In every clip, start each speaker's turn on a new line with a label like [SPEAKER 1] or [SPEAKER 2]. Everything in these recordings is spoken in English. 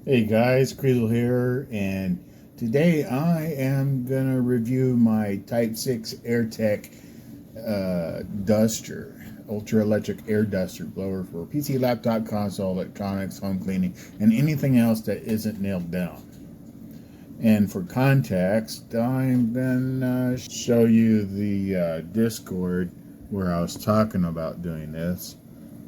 [SPEAKER 1] Hey guys, kreezxil here, and today I am gonna review my Type 6 AirTec duster, ultra electric air duster blower for PC, laptop, console, electronics, home cleaning, and anything else that isn't nailed down. And for context, I'm gonna show you the Discord where I was talking about doing this,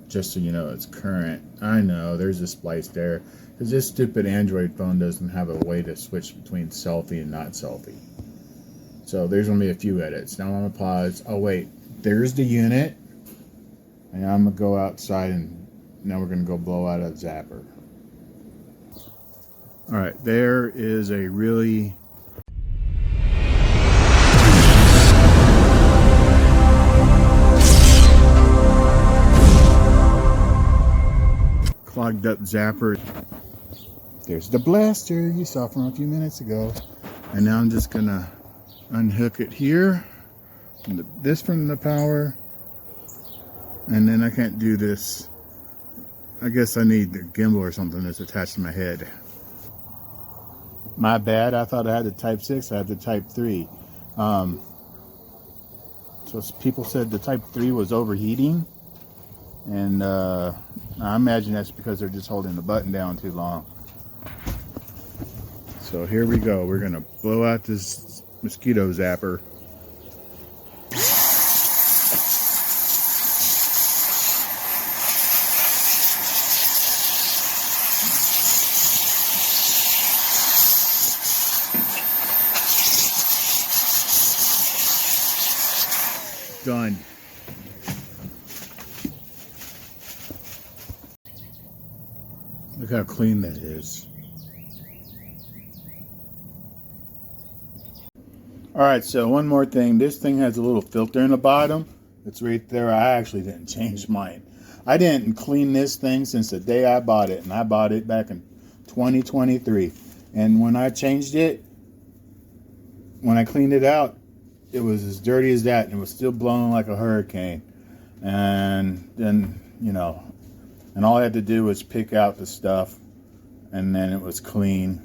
[SPEAKER 1] just so you know it's current. I know there's a splice there because this stupid Android phone doesn't have a way to switch between selfie and not selfie. So there's gonna be a few edits. Now I'm gonna pause. Oh wait, there's the unit, and I'm gonna go outside, and now we're gonna go blow out a zapper. All right, there is a really clogged up zapper. There's the blaster you saw from a few minutes ago. And now I'm just gonna unhook it here, this from the power, and then I can't do this. I guess I need the gimbal or something that's attached to my head. My bad, I thought I had the Type 6, I have the Type 3. So people said the Type 3 was overheating, and I imagine that's because they're just holding the button down too long. So here we go. We're gonna blow out this Mosquito-Zapper. Done. Look how clean that is. Alright, so one more thing. This thing has a little filter in the bottom. It's right there. I actually didn't change mine. I didn't clean this thing since the day I bought it. And I bought it back in 2023. And when I changed it, when I cleaned it out, it was as dirty as that. And it was still blowing like a hurricane. And then, you know, and all I had to do was pick out the stuff. And then it was clean.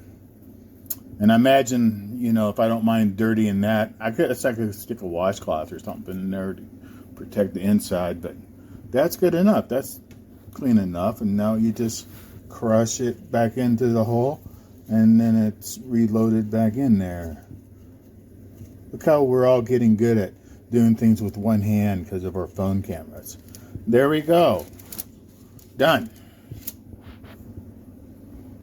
[SPEAKER 1] And I imagine, you know, if I don't mind dirty in that, I guess I could stick a washcloth or something in there to protect the inside, but that's good enough. That's clean enough. And now you just crush it back into the hole, and then it's reloaded back in there. Look how we're all getting good at doing things with one hand because of our phone cameras. There we go. Done.